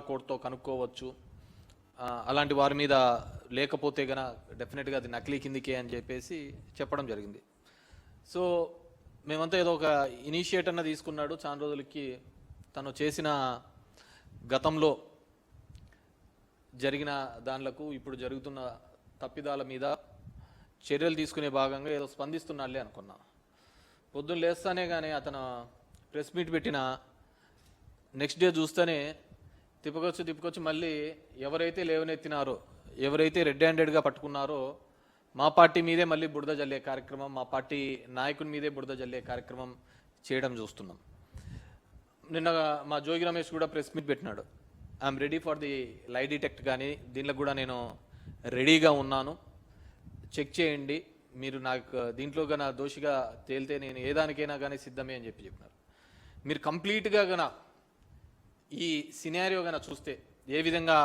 కోడ్తో కనుక్కోవచ్చు. అలాంటి వారి మీద లేకపోతే గన డెఫినెట్గా అది నకిలీ కిందికే అని చెప్పేసి చెప్పడం జరిగింది. సో మేమంతా ఏదో ఒక ఇనిషియేట్ అన్న తీసుకున్నాడు. చాలా రోజులకి తను చేసిన గతంలో జరిగిన దానిలకు ఇప్పుడు జరుగుతున్న తప్పిదాల మీద చర్యలు తీసుకునే భాగంగా ఏదో స్పందిస్తున్నాళ్ళే అనుకున్నా. పొద్దున్న లేస్తానే కానీ అతను ప్రెస్ మీట్ పెట్టిన నెక్స్ట్ డే చూస్తేనే తిప్పుకొచ్చి మళ్ళీ ఎవరైతే లేవనెత్తినారో, ఎవరైతే రెడ్ హ్యాండెడ్గా పట్టుకున్నారో మా పార్టీ మీదే మళ్ళీ బురద జల్లే కార్యక్రమం, మా పార్టీ నాయకుని మీదే బురద జల్లే కార్యక్రమం చేయడం చూస్తున్నాం. నిన్న మా జోగి రమేష్ కూడా ప్రెస్ మీట్ పెట్టినాడు. ఐఎమ్ రెడీ ఫర్ ది లై డిటెక్ట్, కానీ దీంట్లో కూడా నేను రెడీగా ఉన్నాను, చెక్ చేయండి, మీరు నాకు దీంట్లో గన దోషిగా తేలితే నేను ఏ దానికైనా కానీ సిద్ధమే అని చెప్పినారు. మీరు కంప్లీట్గా గన ఈ సినారియో గన చూస్తే ఏ విధంగా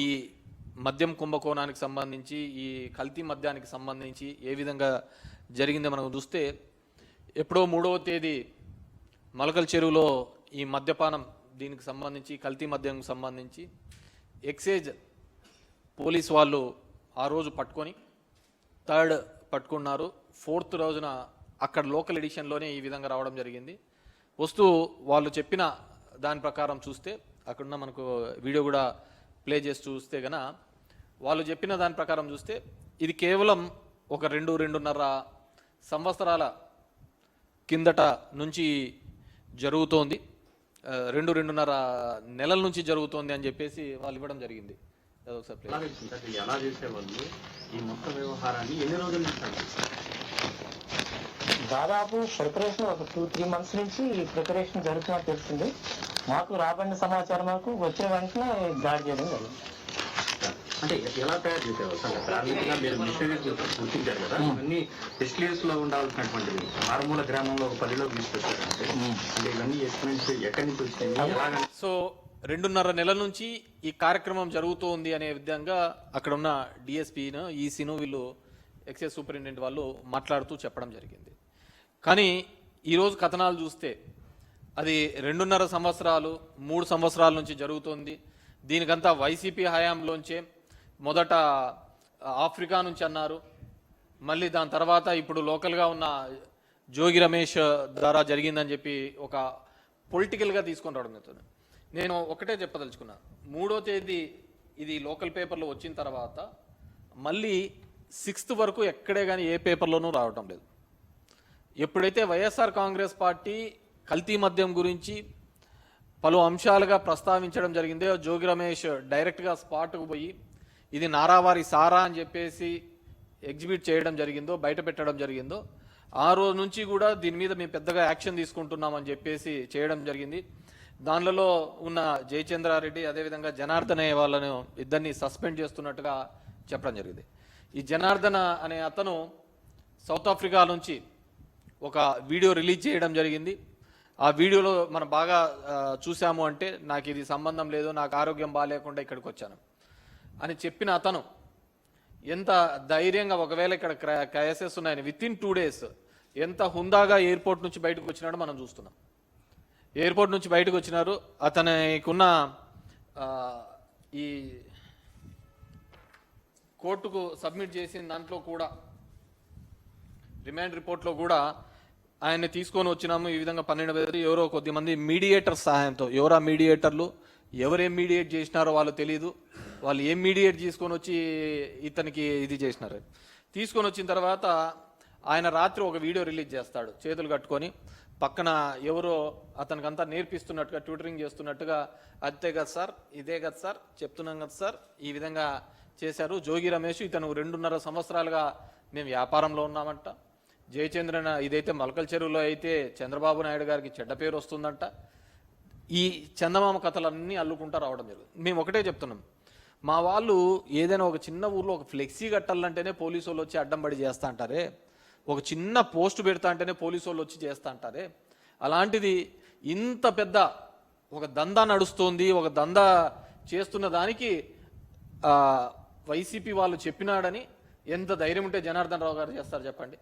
ఈ మద్యం కుంభకోణానికి సంబంధించి, ఈ కల్తీ మద్యానికి సంబంధించి ఏ విధంగా జరిగిందో మనం చూస్తే, ఎప్పుడో 3వ తేదీ మలకల చెరువులో ఈ మద్యపానం దీనికి సంబంధించి, కల్తీ మద్యానికి సంబంధించి ఎక్సైజ్ పోలీస్ వాళ్ళు ఆ రోజు పట్టుకొని 3rd పట్టుకున్నారు. 4th రోజున అక్కడ లోకల్ ఎడిషన్లోనే ఈ విధంగా రావడం జరిగింది. వస్తూ వాళ్ళు చెప్పిన దాని ప్రకారం చూస్తే, అక్కడున్న మనకు వీడియో కూడా ప్లే చేసి చూస్తే గన వాళ్ళు చెప్పిన దాని ప్రకారం చూస్తే ఇది కేవలం ఒక 2-2.5 సంవత్సరాల కిందట నుంచి జరుగుతోంది, 2-2.5 నెలల నుంచి జరుగుతోంది అని చెప్పేసి వాళ్ళు ఇవ్వడం జరిగింది. ఎలా చేసేవాళ్ళు ఈ మొత్తం వ్యవహారాన్ని ఎన్ని రోజుల నుంచి? దాదాపు ప్రిపరేషన్ ఒక 2-3 months నుంచి ప్రిపరేషన్ జరుగుతున్నట్టు తెలిసింది. మాకు రాబడిన సమాచారం మాకు వచ్చిన వెంటనే దాడి చేయడం జరిగింది. అంటే ఎలా తయారు చేసేవాళ్ళు అంటే ప్రాథమికంగా మీరు మిషనరీస్ గుర్తించారు కదా, ఇవన్నీ ఎస్టీఎస్ లో ఉండాల్సినటువంటివి మారుమూల గ్రామంలో ఒక 10లో తీసుకొచ్చారు అంటే ఇవన్నీ ఎక్కడి నుంచి వచ్చినాయి? సో 2.5 నెలల నుంచి ఈ కార్యక్రమం జరుగుతోంది అనే విధంగా అక్కడ ఉన్న డిఎస్పీను, ఈసీను, వీళ్ళు ఎక్సైజ్ సూపరింటెండెంట్ వాళ్ళు మాట్లాడుతూ చెప్పడం జరిగింది. కానీ ఈరోజు కథనాలు చూస్తే అది 2.5 సంవత్సరాలు 3 సంవత్సరాల నుంచి జరుగుతోంది. దీనికంతా వైసీపీ హయాంలోంచే మొదట ఆఫ్రికా నుంచి అన్నారు, మళ్ళీ దాని తర్వాత ఇప్పుడు లోకల్గా ఉన్న జోగి రమేష్ ద్వారా జరిగిందని చెప్పి ఒక పొలిటికల్గా తీసుకొని రావడం జరుగుతుంది. నేను ఒకటే చెప్పదలుచుకున్నా, 3వ తేదీ ఇది లోకల్ పేపర్లో వచ్చిన తర్వాత మళ్ళీ 6th వరకు ఎక్కడే కానీ ఏ పేపర్లోనూ రావటం లేదు. ఎప్పుడైతే వైఎస్ఆర్ కాంగ్రెస్ పార్టీ కల్తీ మద్యం గురించి పలు అంశాలుగా ప్రస్తావించడం జరిగిందో, జోగి రమేష్ డైరెక్ట్గా స్పాట్కు పోయి ఇది నారావారి సారా అని చెప్పేసి ఎగ్జిబిట్ చేయడం జరిగిందో, బయట పెట్టడం జరిగిందో, ఆ రోజు నుంచి కూడా దీని మీద మేము పెద్దగా యాక్షన్ తీసుకుంటున్నామని చెప్పేసి చేయడం జరిగింది. దానిలో ఉన్న జయచంద్రారెడ్డి అదేవిధంగా జనార్దన్ అనే వాళ్ళను ఇద్దరిని సస్పెండ్ చేస్తున్నట్టుగా చెప్పడం జరిగింది. ఈ జనార్దన్ అనే అతను సౌత్ ఆఫ్రికా నుంచి ఒక వీడియో రిలీజ్ చేయడం జరిగింది. ఆ వీడియోలో మనం బాగా చూసాము అంటే, నాకు ఇది సంబంధం లేదు, నాకు ఆరోగ్యం బాగాలేకుండా ఇక్కడికి వచ్చాను అని చెప్పిన అతను ఎంత ధైర్యంగా, ఒకవేళ ఇక్కడ కేసెస్ ఉన్నాయని వితిన్ 2 days ఎంత హుందాగా ఎయిర్పోర్ట్ నుంచి బయటకు వచ్చినాడో మనం చూస్తున్నాం. ఎయిర్పోర్ట్ నుంచి బయటకు వచ్చినారు. అతనికున్న ఈ కోర్టుకు సబ్మిట్ చేసిన దాంట్లో కూడా, రిమాండ్ రిపోర్ట్లో కూడా ఆయన్ని తీసుకొని వచ్చినాము. ఈ విధంగా 12 ఎవరో కొద్దిమంది మీడియేటర్ సహాయంతో, ఎవరా మీడియేటర్లు, ఎవరేం మీడియేట్ చేసినారో వాళ్ళు తెలియదు, వాళ్ళు ఏం మీడియేట్ తీసుకొని వచ్చి ఇతనికి ఇది చేసినారు. తీసుకొని వచ్చిన తర్వాత ఆయన రాత్రి ఒక వీడియో రిలీజ్ చేస్తాడు, చేతులు కట్టుకొని పక్కన ఎవరో అతనికంతా నేర్పిస్తున్నట్టుగా, ట్యూటరింగ్ చేస్తున్నట్టుగా, అంతే కదా సార్, ఇదే కదా సార్, చెప్తున్నాం కదా సార్, ఈ విధంగా చేశారు. జోగి రమేష్ ఇతను 2.5 సంవత్సరాలుగా మేము వ్యాపారంలో ఉన్నామంట. జయచంద్రన్ ఇదైతే మలకల చెరువులో అయితే చంద్రబాబు నాయుడు గారికి చెడ్డ పేరు వస్తుందంట. ఈ చందమామ కథలన్నీ అల్లుకుంటూ రావడం జరుగుతుంది. మేము ఒకటే చెప్తున్నాం, మా వాళ్ళు ఏదైనా ఒక చిన్న ఊర్లో ఒక ఫ్లెక్సీ కట్టాలంటేనే పోలీసు వాళ్ళు వచ్చి అడ్డం పడి చేస్తా అంటారే, ఒక చిన్న పోస్ట్ పెడతా అంటేనే పోలీసు వాళ్ళు వచ్చి చేస్తా అంటారే, అలాంటిది ఇంత పెద్ద ఒక దందా నడుస్తోంది, ఒక దందా చేస్తున్న దానికి వైసీపీ వాళ్ళు చెప్పినాడని ఎంత ధైర్యం ఉంటే జనార్దన్ రావు గారు చేస్తారు చెప్పండి?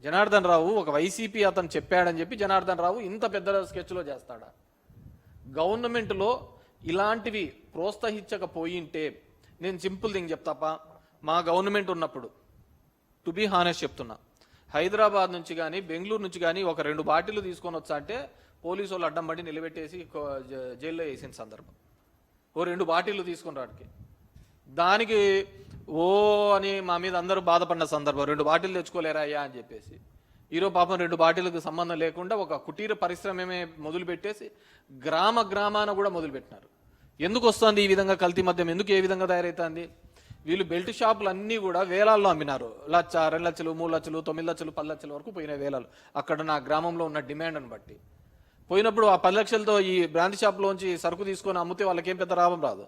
జనార్దన్ రావు ఒక వైసీపీ అతను చెప్పాడని చెప్పి జనార్దన్ రావు ఇంత పెద్ద స్కెచ్లో చేస్తాడా? గవర్నమెంట్లో ఇలాంటివి ప్రోత్సహించకపోయింటే, నేను సింపుల్ థింగ్ చెప్తాప, మా గవర్నమెంట్ ఉన్నప్పుడు టు బీ హానెస్ట్ చెప్తున్నా, హైదరాబాద్ నుంచి కానీ బెంగళూరు నుంచి కానీ ఒక 2 బాటిల్ తీసుకొని వచ్చా అంటే పోలీసు వాళ్ళు అడ్డం పడి నిలబెట్టేసి జైల్లో వేసిన సందర్భం. ఓ 2 బాటిళ్ళు తీసుకొని రాడికి, దానికి ఓ అని మా మీద అందరూ బాధపడిన సందర్భం. 2 బాటిల్ తెచ్చుకోలేరా అయ్యా అని చెప్పేసి. ఈరోజు పాపం 2 బాటిల్కి సంబంధం లేకుండా ఒక కుటీర పరిశ్రమే మొదలు పెట్టేసి గ్రామాన కూడా మొదలుపెట్టినారు. ఎందుకు వస్తుంది ఈ విధంగా కల్తీ మద్యం? ఎందుకు ఏ విధంగా తయారవుతుంది? వీళ్ళు బెల్ట్ షాపులు అన్నీ కూడా వేలాల్లో అమ్మినారు. 1,00,000, 2 లక్షలు, 3 లక్షలు, 9 లక్షలు, 10 లక్షల వరకు పోయిన వేలాలు. అక్కడ నా గ్రామంలో ఉన్న డిమాండ్ని బట్టి పోయినప్పుడు ఆ 10 లక్షలతో ఈ బ్రాండ్ షాప్లోంచి సరుకు తీసుకొని అమ్మితే వాళ్ళకేం పెద్ద లాభం రాదు.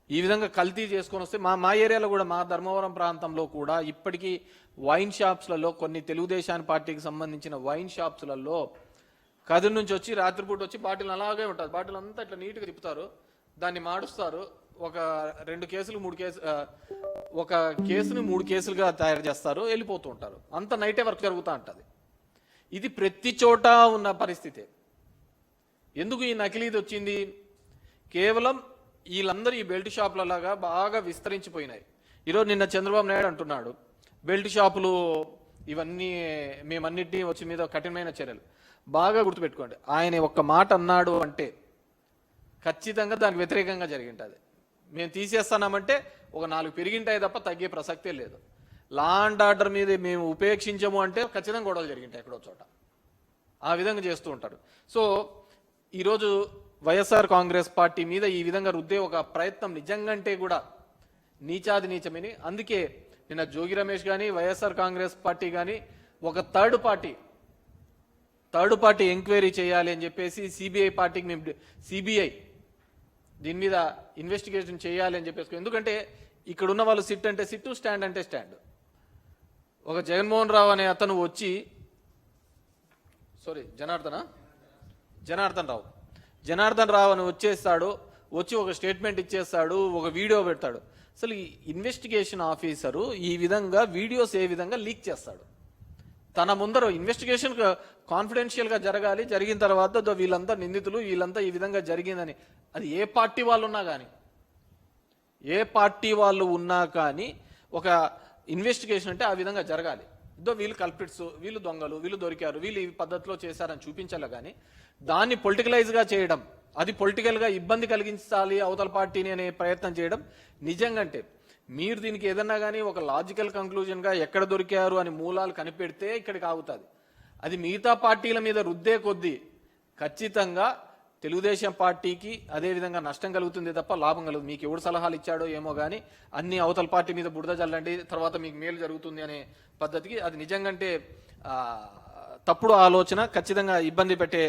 ఈ విధంగా కల్తీ చేసుకొని వస్తే మా ఏరియాలో కూడా, మా ధర్మవరం ప్రాంతంలో కూడా ఇప్పటికీ వైన్ షాప్స్లలో, కొన్ని తెలుగుదేశం పార్టీకి సంబంధించిన వైన్ షాప్స్లలో కదిరి నుంచి వచ్చి రాత్రిపూట వచ్చి బాటిల్ అలాగే ఉంటుంది. బాటిల్ అంతా ఇట్లా నీట్గా తిప్పుతారు, దాన్ని మాడుస్తారు. ఒక 2 కేసులు 3 కేసులు, ఒక కేసుని 3 కేసులుగా తయారు చేస్తారు, వెళ్ళిపోతూ ఉంటారు. అంత నైటే వర్క్ జరుగుతూ ఉంటుంది. ఇది ప్రతి చోట ఉన్న పరిస్థితి. ఎందుకు ఈ నకిలీది వచ్చింది? కేవలం వీళ్ళందరూ ఈ బెల్ట్ షాపులలాగా బాగా విస్తరించిపోయినాయి. ఈరోజు నిన్న చంద్రబాబు నాయుడు అంటున్నాడు, బెల్ట్ షాపులు ఇవన్నీ మేమన్నిటినీ వచ్చి మీద కఠినమైన చర్యలు. బాగా గుర్తుపెట్టుకోండి, ఆయన ఒక్క మాట అన్నాడు అంటే ఖచ్చితంగా దానికి వ్యతిరేకంగా జరిగింటుంది. మేము తీసేస్తున్నామంటే ఒక 4 పెరిగింటాయి తప్ప తగ్గే ప్రసక్తే లేదు. లా అండ్ ఆర్డర్ మీద మేము ఉపేక్షించము అంటే ఖచ్చితంగా గొడవలు జరిగింటాయి ఎక్కడో చోట. ఆ విధంగా చేస్తూ ఉంటారు. సో ఈరోజు వైఎస్ఆర్ కాంగ్రెస్ పార్టీ మీద ఈ విధంగా రుద్దే ఒక ప్రయత్నం నిజంగంటే కూడా నీచాది నీచమని. అందుకే నిన్న జోగి రమేష్ కానీ, వైఎస్ఆర్ కాంగ్రెస్ పార్టీ కానీ ఒక థర్డ్ పార్టీ ఎంక్వైరీ చేయాలి అని చెప్పేసి సిబిఐ పార్టీకి మేము సిబిఐ దీని మీద ఇన్వెస్టిగేషన్ చేయాలి అని చెప్పేసి. ఎందుకంటే ఇక్కడ ఉన్న వాళ్ళు సిట్ అంటే సిట్టు, స్టాండ్ అంటే స్టాండ్. ఒక జగన్మోహన్ రావు అనే అతను వచ్చి, జనార్దన్ రావు అని వచ్చేస్తాడు, వచ్చి ఒక స్టేట్మెంట్ ఇచ్చేస్తాడు, ఒక వీడియో పెడతాడు. అసలు ఈ ఇన్వెస్టిగేషన్ ఆఫీసరు ఈ విధంగా వీడియోస్ ఏ విధంగా లీక్ చేస్తాడు? తన ముందర ఇన్వెస్టిగేషన్ కాన్ఫిడెన్షియల్గా జరగాలి, జరిగిన తర్వాత వీళ్ళంతా నిందితులు, వీళ్ళంతా ఈ విధంగా జరిగిందని. అది ఏ పార్టీ వాళ్ళు ఉన్నా కానీ ఒక ఇన్వెస్టిగేషన్ అంటే ఆ విధంగా జరగాలి. వీళ్ళు కల్పిట్స్, వీళ్ళు దొంగలు, వీళ్ళు దొరికారు, వీళ్ళు ఈ పద్ధతిలో చేశారని చూపించాలి. కానీ దాన్ని పొలిటికలైజ్గా చేయడం, అది పొలిటికల్గా ఇబ్బంది కలిగించాలి అవతల పార్టీని అనే ప్రయత్నం చేయడం నిజంగంటే, మీరు దీనికి ఏదన్నా కానీ ఒక లాజికల్ కంక్లూజన్గా ఎక్కడ దొరికారు అని మూలాలు కనిపెడితే ఇక్కడికి ఆగుతుంది. అది మిగతా పార్టీల మీద రుద్దే కొద్దీ ఖచ్చితంగా తెలుగుదేశం పార్టీకి అదేవిధంగా నష్టం కలుగుతుంది తప్ప లాభం కలుగుతుంది. మీకు ఎవడు సలహాలు ఇచ్చాడో ఏమో కానీ అన్ని అవతల పార్టీ మీద బురద జల్లండి, తర్వాత మీకు మేలు జరుగుతుంది అనే పద్ధతికి అది నిజంగంటే తప్పుడు ఆలోచన. ఖచ్చితంగా ఇబ్బంది పెట్టే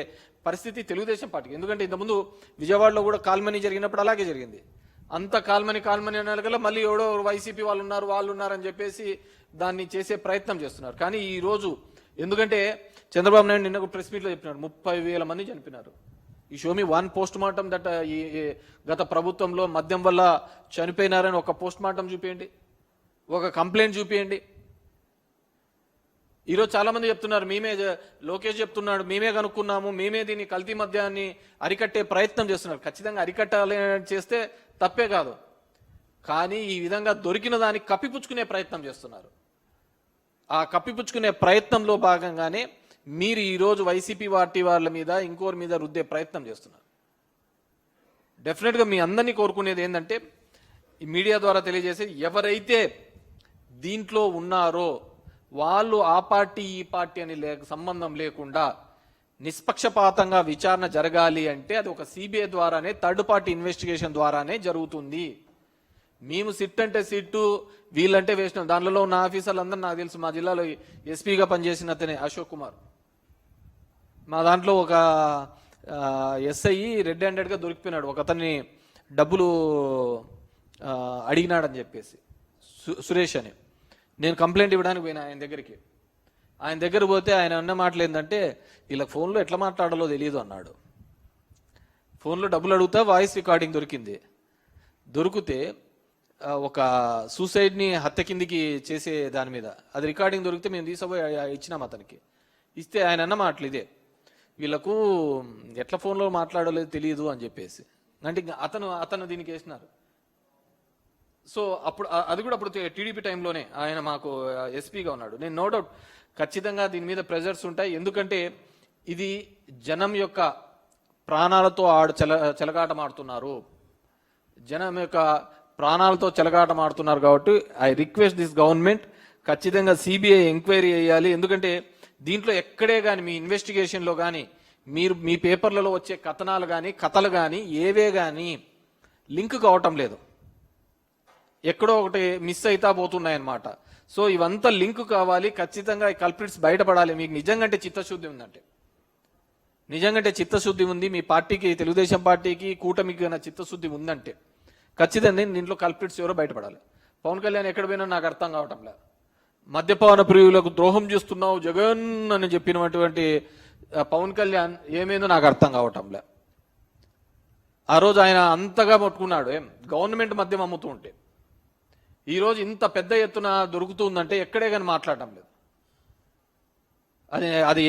పరిస్థితి తెలుగుదేశం పార్టీకి. ఎందుకంటే ఇంతకుముందు విజయవాడలో కూడా కాల్మనీ జరిగినప్పుడు అలాగే జరిగింది. అంత కాల్మనీ అనగల మళ్ళీ ఎవడో వైసీపీ వాళ్ళు ఉన్నారని చెప్పేసి దాన్ని చేసే ప్రయత్నం చేస్తున్నారు. కానీ ఈరోజు ఎందుకంటే చంద్రబాబు నాయుడు నిన్న ప్రెస్ మీట్లో చెప్పినారు 30,000 మంది చనిపోయినారు. ఈ షోమి 1 పోస్ట్ మార్టం దట్ ఈ గత ప్రభుత్వంలో మద్యం వల్ల చనిపోయినారని ఒక పోస్ట్ మార్టం చూపించండి, ఒక కంప్లైంట్ చూపించండి. ఈరోజు చాలా మంది చెప్తున్నారు, లోకేష్ చెప్తున్నాడు మేమే కనుక్కున్నాము, మేమే దీన్ని కల్తీ మద్యాన్ని అరికట్టే ప్రయత్నం చేస్తున్నారు. ఖచ్చితంగా అరికట్టాలి చేస్తే తప్పే కాదు, కానీ ఈ విధంగా దొరికిన దాన్ని కప్పిపుచ్చుకునే ప్రయత్నం చేస్తున్నారు. ఆ కప్పిపుచ్చుకునే ప్రయత్నంలో భాగంగానే మీరు ఈరోజు వైసీపీ పార్టీ వాళ్ళ మీద ఇంకోరి మీద రుద్దే ప్రయత్నం చేస్తున్నారు. డెఫినెట్గా మీ అందరినీ కోరుకునేది ఏంటంటే, ఈ మీడియా ద్వారా తెలియజేసేది, ఎవరైతే దీంట్లో ఉన్నారో వాళ్ళు ఆ పార్టీ ఈ పార్టీ అని సంబంధం లేకుండా నిష్పక్షపాతంగా విచారణ జరగాలి అంటే అది ఒక సిబిఐ ద్వారానే, థర్డ్ పార్టీ ఇన్వెస్టిగేషన్ ద్వారానే జరుగుతుంది. మేము సిట్ అంటే సిట్టు, వీళ్ళంటే వేసినాం. దానిలో ఉన్న ఆఫీసర్లు అందరూ నాకు తెలుసు. మా జిల్లాలో ఎస్పీగా పనిచేసిన అతనే అశోక్ కుమార్. మా దాంట్లో ఒక ఎస్ఐ రెడ్ హ్యాండెడ్గా దొరికిపోయినాడు, ఒక అతన్ని డబ్బులు అడిగినాడని చెప్పేసి, సురేష్ అని. నేను కంప్లైంట్ ఇవ్వడానికి పోయినా ఆయన దగ్గరికి. ఆయన దగ్గర పోతే ఆయన అన్న మాటలు ఏంటంటే, వీళ్ళకి ఫోన్లో ఎట్లా మాట్లాడాలో తెలియదు అన్నాడు. ఫోన్లో డబ్బులు అడుగుతా వాయిస్ రికార్డింగ్ దొరికింది. దొరికితే ఒక సూసైడ్ని హత్య కిందికి చేసే దాని మీద అది రికార్డింగ్ దొరికితే మేము తీసుకుపోయి ఇచ్చినాం అతనికి. ఇస్తే ఆయన అన్న మాటలు ఇదే, వీళ్ళకు ఎట్లా ఫోన్లో మాట్లాడలేదు తెలియదు అని చెప్పేసి. అంటే ఇంకా అతను దీనికి వేసినారు. సో అప్పుడు అది కూడా అప్పుడు టీడీపీ టైంలోనే ఆయన మాకు ఎస్పీగా ఉన్నాడు. నేను నో డౌట్ ఖచ్చితంగా దీని మీద ప్రెజర్స్ ఉంటాయి. ఎందుకంటే ఇది జనం యొక్క ప్రాణాలతో చెలగాటమాడుతున్నారు, జనం యొక్క ప్రాణాలతో చెలగాటమాడుతున్నారు. కాబట్టి ఐ రిక్వెస్ట్ దిస్ గవర్నమెంట్ ఖచ్చితంగా సిబిఐ ఎంక్వైరీ చేయాలి. ఎందుకంటే దీంట్లో ఎక్కడే కానీ మీ ఇన్వెస్టిగేషన్లో కానీ మీరు మీ పేపర్లలో వచ్చే కథనాలు కానీ కథలు కానీ ఏవే కానీ లింక్ కావటం లేదు, ఎక్కడో ఒకటి మిస్ అయితా పోతున్నాయన్నమాట. సో ఇవంతా లింక్ కావాలి, ఖచ్చితంగా ఈ కల్ప్రిట్స్ బయటపడాలి. మీకు నిజంగా చిత్తశుద్ధి ఉందంటే, నిజంగా చిత్తశుద్ధి ఉంది మీ పార్టీకి, తెలుగుదేశం పార్టీకి, కూటమికి చిత్తశుద్ధి ఉందంటే ఖచ్చితంగా దీంట్లో కల్ప్రిట్స్ ఎవరో బయటపడాలి. పవన్ కళ్యాణ్ ఎక్కడ పోయినా నాకు అర్థం కావటం లేదు. మద్యపాన ప్రియులకు ద్రోహం చేస్తున్నావు జగన్ అని చెప్పినటువంటి పవన్ కళ్యాణ్ ఏమైందో నాకు అర్థం కావటం లే. ఆ రోజు ఆయన అంతగా పట్టుకున్నాడు గవర్నమెంట్ మద్యం అమ్ముతూ ఉంటే. ఈరోజు ఇంత పెద్ద ఎత్తున దొరుకుతుందంటే ఎక్కడే కానీ మాట్లాడటం లేదు. అది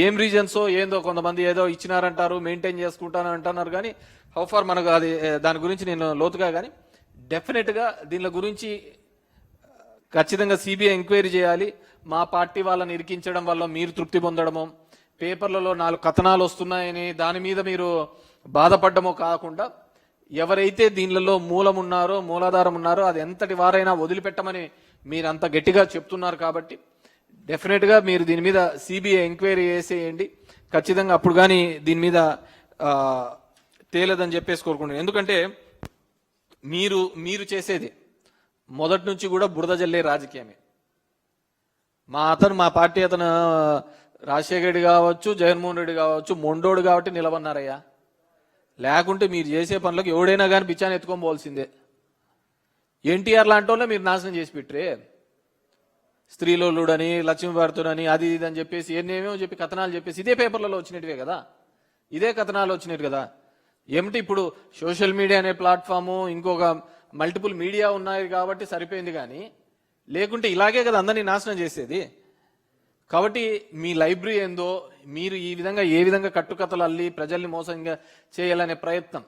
ఏం రీజన్సో ఏందో, కొంతమంది ఏదో ఇచ్చినారంటారు, మెయింటైన్ చేసుకుంటాను అంటున్నారు. కానీ హౌ ఫార్ మనకు అది దాని గురించి నేను లోతుగా, కానీ డెఫినెట్గా దీని గురించి ఖచ్చితంగా సిబిఐ ఎంక్వైరీ చేయాలి. మా పార్టీ వాళ్ళని ఇరికించడం వల్ల మీరు తృప్తి పొందడమో, పేపర్లలో 4 కథనాలు వస్తున్నాయని దాని మీద మీరు బాధపడ్డమో కాకుండా, ఎవరైతే దీనిలో మూలాధారం ఉన్నారో అది ఎంతటి వారైనా వదిలిపెట్టమని మీరు అంత గట్టిగా చెప్తున్నారు. కాబట్టి డెఫినెట్గా మీరు దీని మీద సిబిఐ ఎంక్వైరీ చేసేయండి ఖచ్చితంగా. అప్పుడు కానీ దీని మీద తేలేదని చెప్పేసి కోరుకుంటున్నాను. ఎందుకంటే మీరు చేసేది మొదటి నుంచి కూడా బురద జల్లే రాజకీయమే. మా పార్టీ అతను రాజశేఖర రెడ్డి కావచ్చు, జగన్మోహన్ రెడ్డి కావచ్చు, మొండోడు కాబట్టి నిలబన్నారయ్యా. లేకుంటే మీరు చేసే పనులకు ఎవడైనా కానీ పిచ్చాన్ని ఎత్తుకొని పోవాల్సిందే. ఎన్టీఆర్ లాంటి వాళ్ళే మీరు నాశనం చేసి పెట్టరే. స్త్రీలోలుడని, లక్ష్మీభారతుడని, అది ఇది అని చెప్పేసి ఏమేమో చెప్పి కథనాలు చెప్పేసి ఇదే పేపర్లలో వచ్చినట్టువే కదా, ఇదే కథనాలు వచ్చినట్టు కదా. ఏమిటి ఇప్పుడు సోషల్ మీడియా అనే ప్లాట్ఫాము, ఇంకొక మల్టిపుల్ మీడియా ఉన్నాయి కాబట్టి సరిపోయింది. కానీ లేకుంటే ఇలాగే కదా అందరినీ నాశనం చేసేది. కాబట్టి మీ లైబ్రరీ ఏందో, మీరు ఈ విధంగా ఏ విధంగా కట్టుకథలు అల్లి ప్రజల్ని మోసంగా చేయాలనే ప్రయత్నం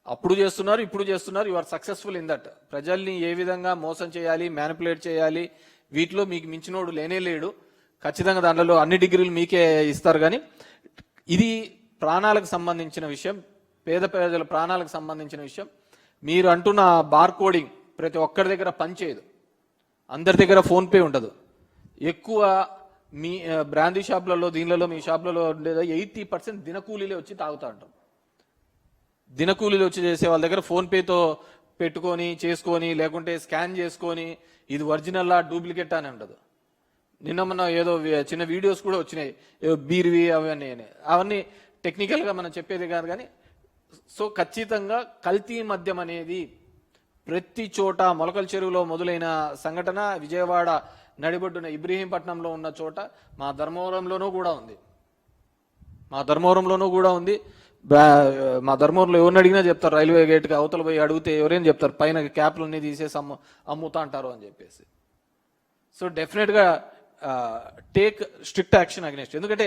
అప్పుడు చేస్తున్నారు, ఇప్పుడు చేస్తున్నారు. You are successful in that. ప్రజల్ని ఏ విధంగా మోసం చేయాలి, మ్యానిపులేట్ చేయాలి, వీటిలో మీకు మించినోడు లేనే లేడు. ఖచ్చితంగా దాంట్లో అన్ని డిగ్రీలు మీకే ఇస్తారు. కానీ ఇది ప్రాణాలకు సంబంధించిన విషయం, పేద ప్రజల ప్రాణాలకు సంబంధించిన విషయం. మీరు అంటున్న బార్ కోడింగ్ ప్రతి ఒక్కరి దగ్గర పనిచేయదు, అందరి దగ్గర ఫోన్పే ఉండదు. ఎక్కువ మీ బ్రాందీ షాపులలో, దీనిలలో మీ షాపులలో ఉండేది 80% దినకూలీలే వచ్చి తాగుతా ఉంటాం. దినకూలీలు వచ్చి చేసే వాళ్ళ దగ్గర ఫోన్పేతో పెట్టుకొని చేసుకొని, లేకుంటే స్కాన్ చేసుకొని ఇది ఒరిజినల్లా డూప్లికేట్ అని ఉండదు. నిన్న మొన్న ఏదో చిన్న వీడియోస్ కూడా వచ్చినాయి, ఏదో బీర్వి అవన్నీ టెక్నికల్గా మనం చెప్పేది కాదు. కానీ సో ఖచ్చితంగా కల్తీ మద్యం అనేది ప్రతి చోట, మొలకల చెరువులో మొదలైన సంఘటన, విజయవాడ నడిబొడ్డున ఇబ్రహీంపట్నంలో ఉన్న చోట, మా ధర్మవరంలోనూ కూడా ఉంది. మా ధర్మవరంలో ఎవరిని అడిగినా చెప్తారు, రైల్వే గేట్కి అవతల పోయి అడిగితే ఎవరైనా చెప్తారు పైన క్యాప్లన్నీ తీసేసి అమ్ముతా అంటారు అని చెప్పేసి. సో డెఫినెట్గా టేక్ స్ట్రిక్ట్ యాక్షన్ అగెన్స్ట్. ఎందుకంటే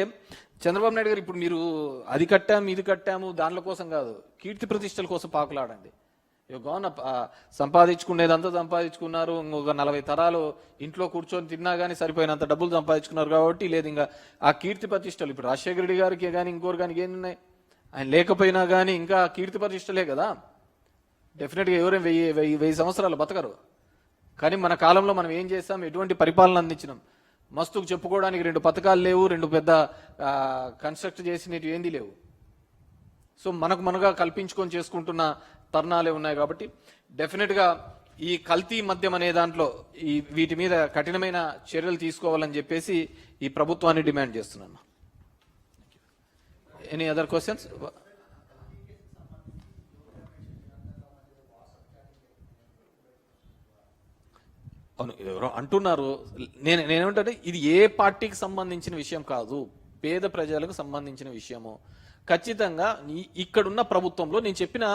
చంద్రబాబు నాయుడు గారు ఇప్పుడు మీరు అది కట్టాము ఇది కట్టాము దానిల కోసం కాదు, కీర్తి ప్రతిష్టల కోసం పాకులాడండి. గవర్న సంపాదించుకునేదంతా సంపాదించుకున్నారు. ఇంకొక 40 తరాలు ఇంట్లో కూర్చొని తిన్నా కానీ సరిపోయినంత డబ్బులు సంపాదించుకున్నారు. కాబట్టి లేదు ఇంకా ఆ కీర్తి ప్రతిష్టలు ఇప్పుడు రాజశేఖర రెడ్డి గారికి కానీ ఇంకోరు కానీ ఏమున్నాయి, ఆయన లేకపోయినా కానీ ఇంకా కీర్తి ప్రతిష్టలే కదా. డెఫినెట్గా ఎవరైనా 1000 సంవత్సరాలు బతకరు. కానీ మన కాలంలో మనం ఏం చేస్తాం, ఎటువంటి పరిపాలన అందించినాం, మస్తుకు చెప్పుకోవడానికి 2 పథకాలు లేవు, 2 పెద్ద కన్స్ట్రక్ట్ చేసినవి ఏంది లేవు. సో మనగా కల్పించుకొని చేసుకుంటున్న తరుణాలే ఉన్నాయి. కాబట్టి డెఫినెట్గా ఈ కల్తీ మద్యం అనే దాంట్లో వీటి మీద కఠినమైన చర్యలు తీసుకోవాలని చెప్పేసి ఈ ప్రభుత్వాన్ని డిమాండ్ చేస్తున్నాను. Any other questions? అవును, ఎవరో అంటున్నారు. నేనేమంటే ఇది ఏ పార్టీకి సంబంధించిన విషయం కాదు, పేద ప్రజలకు సంబంధించిన విషయము. ఖచ్చితంగా ఇక్కడున్న ప్రభుత్వంలో నేను చెప్పిన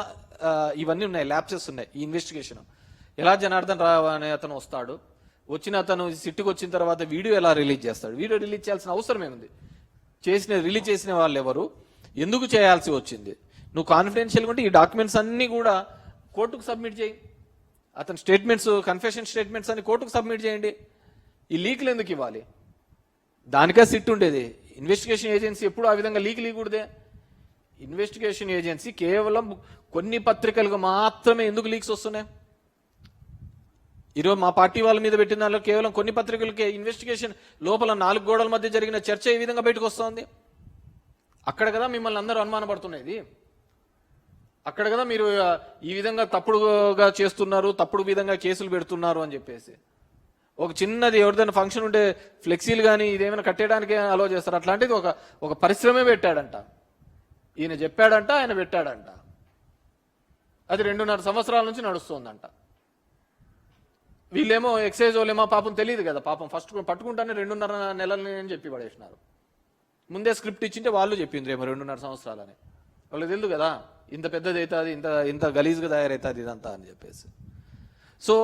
ఇవన్నీ ఉన్నాయి, ల్యాప్సెస్ ఉన్నాయి. ఈ ఇన్వెస్టిగేషన్ ఎలా జనార్దన్ రావు అనే అతను వస్తాడు, అతను సిట్టుకు వచ్చిన తర్వాత వీడియో ఎలా రిలీజ్ చేస్తాడు, వీడియో రిలీజ్ చేయాల్సిన అవసరం ఏముంది, రిలీజ్ చేసిన వాళ్ళు ఎవరు, ఎందుకు చేయాల్సి వచ్చింది, నువ్వు కాన్ఫిడెన్షియల్గా ఉంటే ఈ డాక్యుమెంట్స్ అన్నీ కూడా కోర్టుకు సబ్మిట్ చేయి. అతని స్టేట్మెంట్స్, కన్ఫెషన్ స్టేట్మెంట్స్ అన్ని కోర్టుకు సబ్మిట్ చేయండి. ఈ లీకులు ఎందుకు ఇవ్వాలి? దానికే సిట్ ఉండేది. ఇన్వెస్టిగేషన్ ఏజెన్సీ ఎప్పుడు ఆ విధంగా లీక్ లీకూడదే. ఇన్వెస్టిగేషన్ ఏజెన్సీ కేవలం కొన్ని పత్రికలకు మాత్రమే ఎందుకు లీక్స్ వస్తున్నాయి? ఈరోజు మా పార్టీ వాళ్ళ మీద పెట్టిన దానిలో కేవలం కొన్ని పత్రికలకే ఇన్వెస్టిగేషన్ లోపల 4 గోడల మధ్య జరిగిన చర్చ ఈ విధంగా బయటకు వస్తుంది. అక్కడ కదా మిమ్మల్ని అందరూ అనుమానపడుతున్నది. అక్కడ కదా మీరు ఈ విధంగా తప్పుడుగా చేస్తున్నారు, తప్పుడు విధంగా కేసులు పెడుతున్నారు అని చెప్పేసి. ఒక చిన్నది ఎవరిదైనా ఫంక్షన్ ఉంటే ఫ్లెక్సీలు కానీ ఇదేమైనా కట్టేయడానికి అలో చేస్తారు. అట్లాంటిది ఒక పరిశ్రమే పెట్టాడంట. ఈయన చెప్పాడంట, ఆయన పెట్టాడంట. అది 2.5 సంవత్సరాల నుంచి నడుస్తుందంట. వీళ్ళేమో ఎక్సైజ్ వాళ్ళేమో పాపం తెలియదు కదా, పాపం ఫస్ట్ పట్టుకుంటానే 2.5 నెలలని అని చెప్పి పడేసినారు. ముందే స్క్రిప్ట్ ఇచ్చింటే వాళ్ళు చెప్పింది ఏమో 2.5 సంవత్సరాలని. వాళ్ళకి తెలియదు కదా ఇంత పెద్దది అవుతుంది, ఇంత గలీజ్గా తయారవుతుంది ఇదంతా అని చెప్పేసి. సో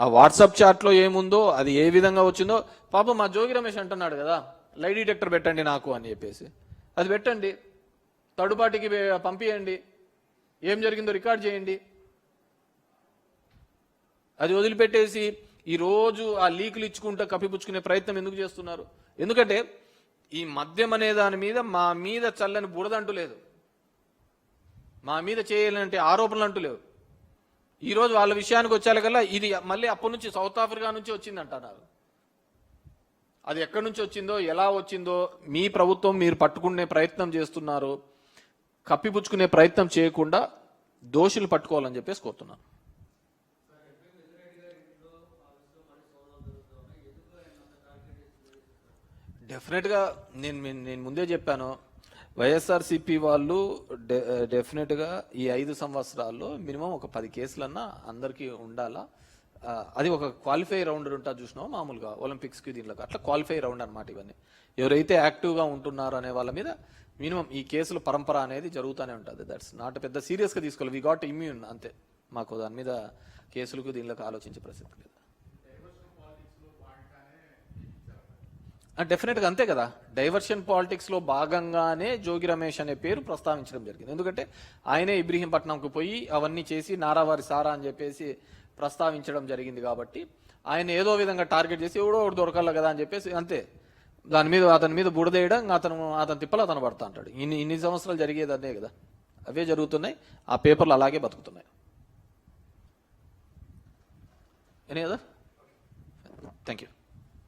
ఆ వాట్సాప్ చాట్లో ఏముందో, అది ఏ విధంగా వచ్చిందో పాపం మా జోగి రమేష్ అంటున్నాడు కదా, లై డిటెక్టర్ పెట్టండి నాకు అని చెప్పేసి. అది పెట్టండి, థర్డ్ పార్టీకి పంపించండి, ఏం జరిగిందో రికార్డ్ చేయండి. అది వదిలిపెట్టేసి ఈరోజు ఆ లీకులు ఇచ్చుకుంటా కప్పిపుచ్చుకునే ప్రయత్నం ఎందుకు చేస్తున్నారు? ఎందుకంటే ఈ మద్యం అనే దాని మీద మా మీద చల్లని బురదంటూ లేదు, మా మీద చేయాలంటే ఆరోపణలు అంటూ లేవు. ఈరోజు వాళ్ళ విషయానికి వచ్చేకల్లా ఇది మళ్ళీ అప్పటి నుంచి సౌత్ ఆఫ్రికా నుంచి వచ్చిందంటున్నారు. అది ఎక్కడి నుంచి వచ్చిందో, ఎలా వచ్చిందో మీ ప్రభుత్వం మీరు పట్టుకునే ప్రయత్నం చేస్తున్నారు. కప్పిపుచ్చుకునే ప్రయత్నం చేయకుండా దోషులు పట్టుకోవాలని చెప్పేసి కోరుతున్నాను. డెఫినెట్గా నేను ముందే చెప్పాను, వైఎస్ఆర్సీపీ వాళ్ళు డెఫినెట్గా ఈ 5 సంవత్సరాల్లో మినిమం ఒక 10 కేసులన్నా అందరికీ ఉండాలా. అది ఒక క్వాలిఫై రౌండ్ ఉంటుంది చూసినావా, మామూలుగా ఒలింపిక్స్కి దీంట్లో అట్లా క్వాలిఫై రౌండ్ అనమాట. ఇవన్నీ ఎవరైతే యాక్టివ్గా ఉంటున్నారో అనే వాళ్ళ మీద మినిమం ఈ కేసుల పరంపర అనేది జరుగుతూనే ఉంటుంది. దట్స్ నాట్ పెద్ద సీరియస్గా తీసుకోవాలి. వీ గాట్ ఇమ్యూన్ అంతే, మాకు దాని మీద కేసులకు దీనిలోకి ఆలోచించే ప్రసక్తి లేదు. డెఫినెట్గా అంతే కదా, డైవర్షన్ పాలిటిక్స్లో భాగంగానే జోగి రమేష్ అనే పేరు ప్రస్తావించడం జరిగింది. ఎందుకంటే ఆయనే ఇబ్రహీంపట్నంకు పోయి అవన్నీ చేసి నారావారి సారా అని చెప్పేసి ప్రస్తావించడం జరిగింది. కాబట్టి ఆయన ఏదో విధంగా టార్గెట్ చేసి ఎవడో ఒకటి దొరకాలి కదా అని చెప్పేసి అంతే, అతని మీద బుడదేయడం, అతను తిప్పలు అతను పడతా అంటాడు. ఇన్ని సంవత్సరాలు జరిగేది అదే కదా, అవే జరుగుతున్నాయి. ఆ పేపర్లు అలాగే బతుకుతున్నాయి. Any other? Thank you.